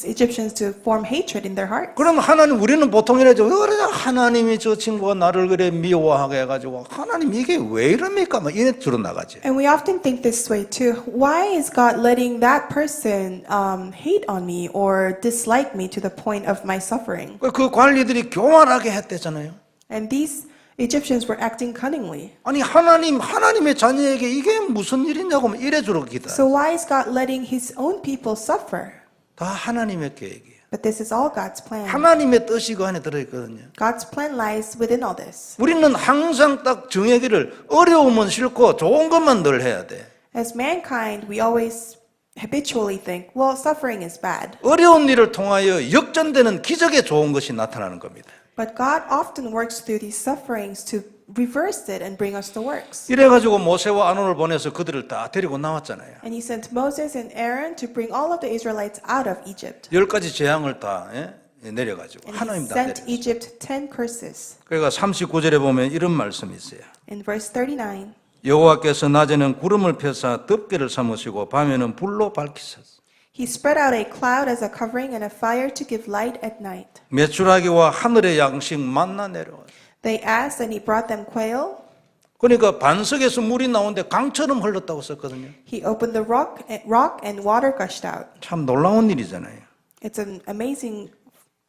Egyptians to form hatred in their hearts? 그럼 하나님 우리는 보통 이러죠. 그래 하나님이 저 친구가 나를 그래 미워하게 해가지고 하나님 이게 왜 이럽니까? 막 이래 들어 나가지. And we often think this way too. Why is God letting that person hate on me or dislike me to the point of my suffering? 그 관리들이 교활하게 했대잖아요. And these Egyptians were acting cunningly. 아니 하나님의 자녀에게 이게 무슨 일이냐고 이래 주러 기다. So why is God letting his own people suffer? 다 하나님의 계획이에요. But this is all God's plan. 하나님의 뜻이 그 안에 들어있거든요. God's plan lies within all this. 우리는 항상 딱 정하기를 어려움은 싫고 좋은 것만 늘 해야 돼. As mankind, we always habitually think, well, suffering is bad. 어려운 일을 통하여 역전되는 기적의 좋은 것이 나타나는 겁니다. But God often works through these sufferings to reverse it and bring us the works. 이래가지고 모세와 아론을 보내서 그들을 다 데리고 나왔잖아요. And he sent Moses and Aaron to bring all of the Israelites out of Egypt. 10가지 재앙을 다 내려가지고 And he 하나님 다 sent 내려. Egypt 10 curses. 그러니까 39절에 보면 이런 말씀이 있어요. In verse 39, 여호와께서 낮에는 구름을 펴사 덮개를 삼으시고 밤에는 불로 밝히셨어. he spread out a cloud as a covering and a fire to give light at night. 메추라기와 하늘의 양식 만나 내려와. They asked, and he brought them quail. 그러니까 반석에서 물이 나오는데 강처럼 흘렀다고 썼거든요. He opened the rock and water gushed out. 참 놀라운 일이잖아요. It's an amazing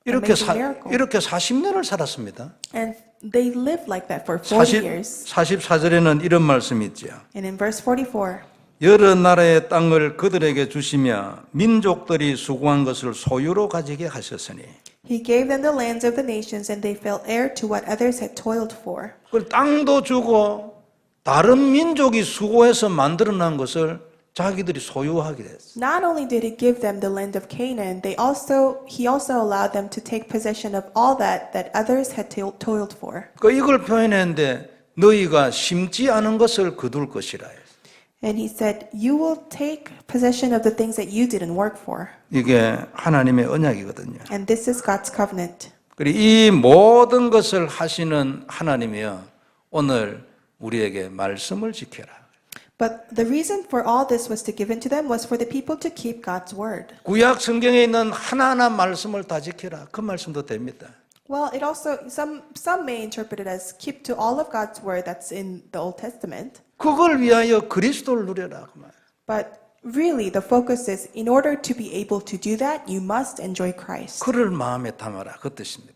이렇게 miracle. 이렇게 40년을 살았습니다. And they lived like that for 40 years. 44절에는 이런 말씀이 있죠. And in verse 44, 여러 나라의 땅을 그들에게 주시며 민족들이 수고한 것을 소유로 가지게 하셨으니 he gave them the lands of the nations, and they fell heir to what others had toiled for. 그 땅도 주고 다른 민족이 수고해서 만들어낸 것을 자기들이 소유하게 됐어요. Not only did he give them the land of Canaan, he also allowed them to take possession of all that others had toiled for. 그 이걸 표현했는데 너희가 심지 않은 것을 거둘 것이라. And he said, you will take possession of the things that you didn't work for. 이게 하나님의 언약이거든요. And this is God's covenant. 그리고 이 모든 것을 하시는 하나님이여 오늘 우리에게 말씀을 지켜라. But the reason for all this was to give into them was for the people to keep God's word. 구약 성경에 있는 하나하나 말씀을 다 지켜라. 그 말씀도 됩니다. Well, it also some may interpret it as keep to all of God's word that's in the Old Testament. 그걸 위하여 그리스도를 누려라. 그 말. But really, the focus is in order to be able to do that, you must enjoy Christ. 그를 마음에 담아라 그 뜻입니다.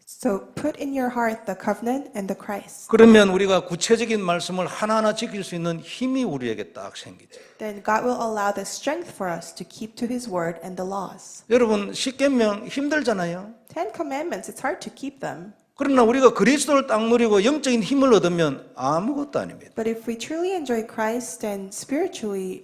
So put in your heart the covenant and the Christ. 그러면 우리가 구체적인 말씀을 하나하나 지킬 수 있는 힘이 우리에게 딱 생기죠. Then God will allow the strength for us to keep to His word and the laws. 여러분 십계명 힘들잖아요. 10 commandments, it's hard to keep them. 그러나 우리가 그리스도를 딱 누리고 영적인 힘을 얻으면 아무것도 아닙니다. But if we truly enjoy Christ and spiritually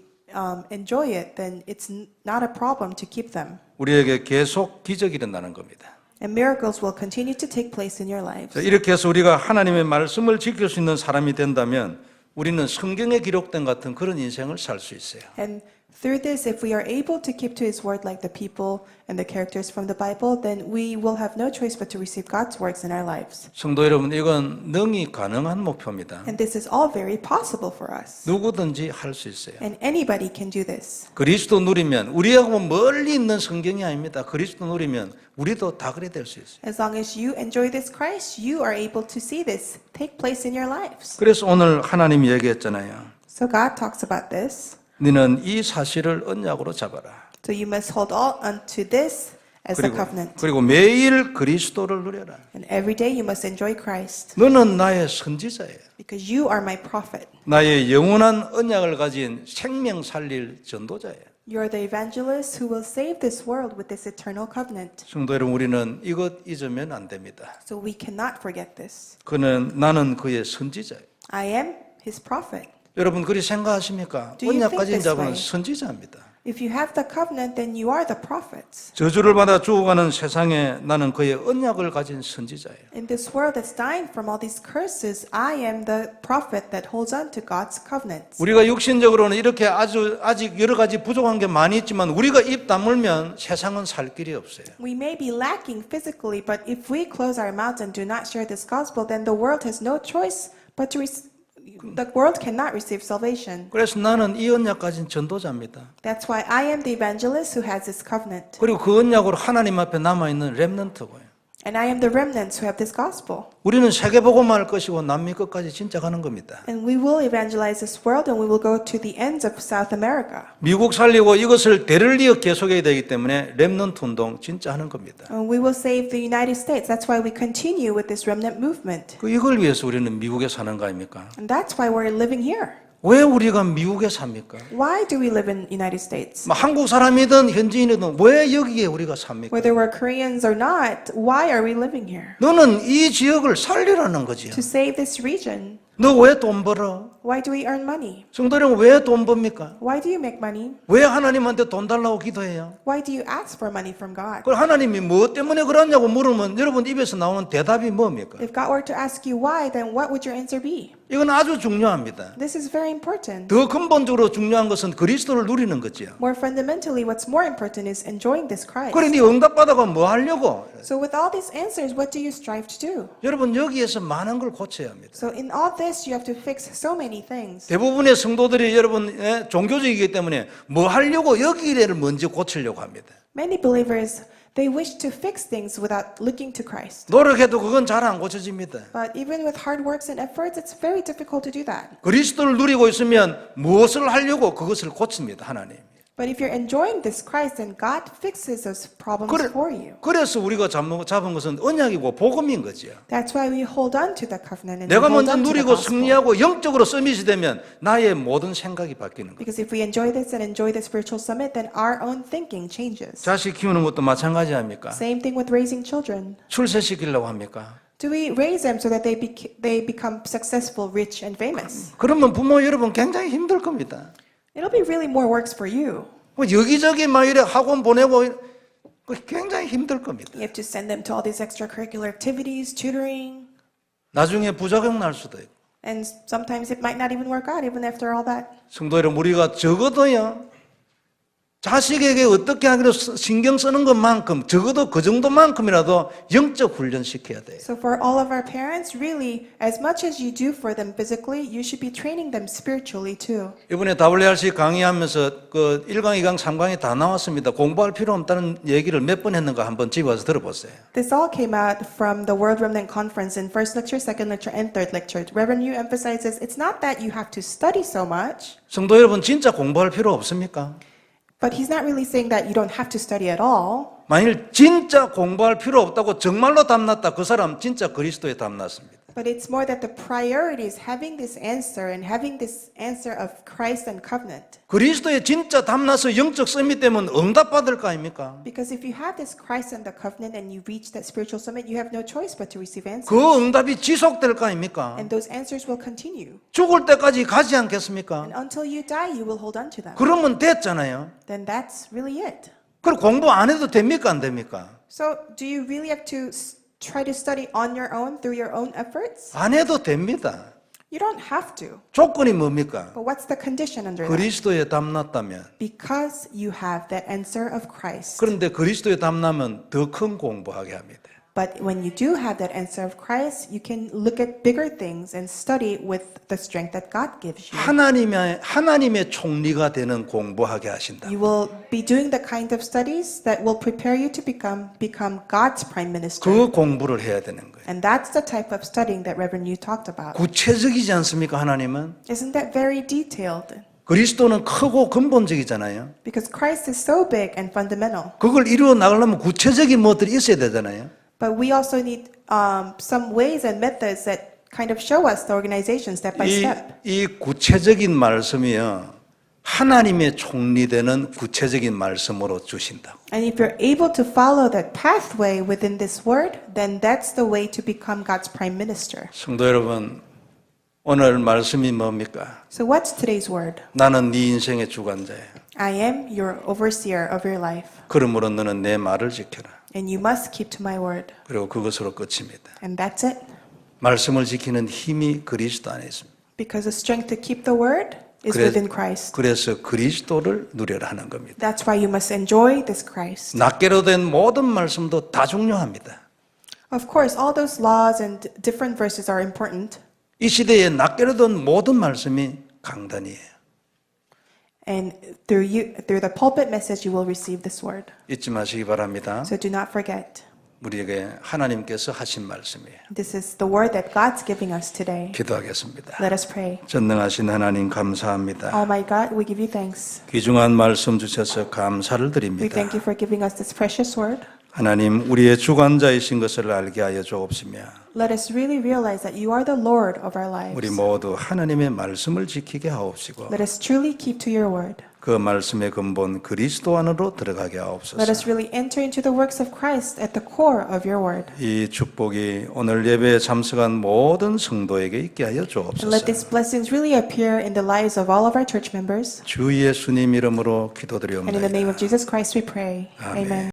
enjoy it, then it's not a problem to keep them. 우리에게 계속 기적이 일어나는 겁니다. And miracles will continue to take place in your lives. 자, 이렇게 해서 우리가 하나님의 말씀을 지킬 수 있는 사람이 된다면 우리는 성경에 기록된 같은 그런 인생을 살 수 있어요. And through this, if we are able to keep to His word like the people and the characters from the Bible, then we will have no choice but to receive God's works in our lives. 성도 여러분, 이건 능히 가능한 목표입니다. And this is all very possible for us. 누구든지 할 수 있어요. And anybody can do this. 그리스도 누리면 우리하고 멀리 있는 성경이 아닙니다. 그리스도 누리면 우리도 다 그래 될 수 있어요. As long as you enjoy this Christ, you are able to see this take place in your lives. 그래서 오늘 하나님이 얘기했잖아요. So God talks about this. 너는 이 사실을 언약으로 잡아라. So you must hold on unto this as a covenant. 그리고 매일 그리스도를 누려라. And every day you must enjoy Christ. 너는 나의 선지자예요. Because you are my prophet. 나의 영원한 언약을 가진 생명 살릴 전도자예요. You are the evangelist who will save this world with this eternal covenant. 성도 여러분, 우리는 이것 잊으면 안 됩니다. So we cannot forget this. 나는 그의 선지자예요. I am his prophet. 여러분 그리 생각하십니까? Do you 언약 think 가진 this 자분은 way? 선지자입니다. If you have the covenant, then you are the prophets. 저주를 받아 죽어가는 세상에 나는 그의 언약을 가진 선지자예요. In this world that's dying from all these curses, I am the prophet that holds on to God's covenants. 우리가 육신적으로는 이렇게 아직 여러 가지 부족한 게 많이 있지만 우리가 입 다물면 세상은 살 길이 없어요. We may be lacking physically, but if we close our mouths and do not share this gospel, then the world has no choice but to the world cannot receive salvation. 그래서 나는 이 언약 가진 전도자입니다. That's why I am the evangelist who has this covenant. 그리고 그 언약으로 하나님 앞에 남아있는 렘넌트고요. And I am the remnants who have this gospel. 우리는 세계 복음화할 것이고 남미 끝까지 진짜 가는 겁니다. And we will evangelize this world and we will go to the ends of South America. 미국 살리고 이것을 대를 이어 계속해야 되기 때문에 렘넌트 운동 진짜 하는 겁니다. And we will save the United States. That's why we continue with this remnant movement. 이걸 위해서 우리는 미국에 사는 거 아닙니까? And that's why we're living here. 왜 우리가 미국에 삽니까? Why do we live in United States? 한국 사람이든 현지인이든 왜 여기에 우리가 삽니까? Whether we're Koreans or not, why are we living here? 너는 이 지역을 살리라는 거지요. To save this region. 너 왜 돈 벌어? Why do we earn money? 성도 여러분 왜 돈 법니까? Why do you make money? 왜 하나님한테 돈 달라고 기도해요? Why do you ask for money from God? 그걸 하나님이 뭐 때문에 그러냐고 물으면 여러분 입에서 나오는 대답이 뭡니까? If God were to ask you why, then what would your answer be? 이건 아주 중요합니다. This is very important. 더 근본적으로 중요한 것은 그리스도를 누리는 거지요. More fundamentally, what's more important is enjoying this Christ. 그래 네 응답받아가 뭐 하려고? So with all these answers, what do you strive to do? 여러분 여기에서 많은 걸 고쳐야 합니다. So in all this, you have to fix so many things. 대부분의 성도들이 여러분 종교적이기 때문에 뭐 하려고 여기를 먼저 고치려고 합니다. Many believers, they wish to fix things without looking to Christ. 노력해도 그건 잘 안 고쳐집니다. But even with hard works and efforts, it's very difficult to do that. 그리스도를 누리고 있으면 무엇을 하려고 그것을 고칩니다. 하나님. But if you're enjoying this Christ, then God fixes those problems for you. 그래서 우리가 잡은 것은 언약이고 복음인 거지요. That's why we hold on to the covenant and we 내가 hold 먼저 on to the 누리고 gospel. 승리하고 영적으로 서밋이 되면 나의 모든 생각이 바뀌는 거예요. Because if we enjoy this and enjoy the spiritual summit, then our own thinking changes. 자식 키우는 것도 마찬가지 아닙니까? Same thing with raising children. 출세시키려고 합니까? Do we raise them so that they become successful, rich, and famous? 그러면 부모 여러분 굉장히 힘들 겁니다. It'll be really more works for you. 여기저기 막 이래 학원 보내고 굉장히 힘들 겁니다. You have to send them to all these extracurricular activities, tutoring, 나중에 부작용 날 수도 있고. and sometimes it might not even work out even after all that. 성도 여러분 우리가 적어도요 자식에게 어떻게 하기로 신경 쓰는 것만큼 적어도 그 정도만큼이라도 영적 훈련 시켜야 돼요. So for all of our parents, really, as much as you do for them physically, you should be training them spiritually too. 이번에 WRC 강의하면서 그 1강, 2강, 3강이 다 나왔습니다. 공부할 필요 없다는 얘기를 몇 번 했는가 한번 집에 와서 들어보세요. This all came out from the World Remnant Conference in first lecture, second lecture, and third lecture. Reverend Yu emphasizes it's not that you have to study so much, 성도 여러분 진짜 공부할 필요 없습니까? but he's not really saying that you don't have to study at all. 만일 진짜 공부할 필요 없다고 정말로 답났다. 그 사람 진짜 그리스도에 답났습니다. But it's more that the priority is having this answer and having this answer of Christ and covenant. 그리스도에 진짜 답나서 영적 썸밋 되면 응답받을 거 아닙니까? Because if you have this Christ and the covenant and you reach that spiritual summit, you have no choice but to receive answers. 그 응답이 지속될 거 아닙니까? And those answers will continue. 죽을 때까지 가지 않겠습니까? And until you die, you will hold on to them. 그러면 됐잖아요. Then that's really it. 그럼 공부 안 해도 됩니까? 안 됩니까? So do you really have to try to study on your own through your own efforts? 안 해도 됩니다. You don't have to. 조건이 뭡니까? But what's the condition under that? 그리스도에 답났다면. Because you have that answer of Christ. 그런데 그리스도에 답나면 더 큰 공부하게 합니다. But when you do have that answer of Christ, you can look at bigger things and study with the strength that God gives you. 하나님의 총리가 되는 공부하게 하신다. You will be doing the kind of studies that will prepare you to become God's prime minister. 그 공부를 해야 되는 거예요. And that's the type of studying that Reverend Yu talked about. 구체적이지 않습니까? 하나님은? Isn't that very detailed? 그리스도는 크고 근본적이잖아요. Because Christ is so big and fundamental. 그걸 이루어 나가려면 구체적인 것들이 있어야 되잖아요. But we also need some ways and methods that kind of show us the organization step by step. 이 구체적인 말씀이요. 하나님의 총리되는 구체적인 말씀으로 주신다. And if you're able to follow that pathway within this word, then that's the way to become God's prime minister. 성도 여러분, 오늘 말씀이 뭡니까? So what's today's word? 나는 네 인생의 주관자야. I am your overseer of your life, 그러므로 너는 내 말을 지켜라. and you must keep to my word. 그리고 그것으로 끝입니다. And that's it. 말씀을 지키는 힘이 그리스도 안에 있습니다. Because the strength to keep the word is within Christ. 그래서 그리스도를 누려라 하는 겁니다. That's why you must enjoy this Christ. 낱개로 된 모든 말씀도 다 중요합니다. Of course, all those laws and different verses are important. 이 시대에 낱개로 된 모든 말씀이 강단이에요. And through the pulpit message, you will receive this word. 잊지 마시기 바랍니다. So do not forget. 우리에게 하나님께서 하신 말씀이에요. This is the word that God's giving us today. 기도하겠습니다. Let us pray. 전능하신 하나님 감사합니다. Almighty God, we give you thanks. 귀중한 말씀 주셔서 감사를 We 드립니다. thank you for giving us this precious word. 하나님 우리의 주관자이신 것을 알게 하여 주옵시며 Let us really realize that you are the Lord of our lives. 우리 모두 하나님의 말씀을 지키게 하옵시고 Let us truly keep to your word. 그 말씀의 근본 그리스도 안으로 들어가게 Let 하옵소서. us really enter into the works of Christ at the core of your word. 이 축복이 오늘 예배에 참석한 모든 성도에게 있게 하여 And 주옵소서. let these blessings really appear in the lives of all of our church members. 주 예수님 이름으로 And in the 기도드리옵나이다. name of Jesus Christ we pray. 아멘. Amen.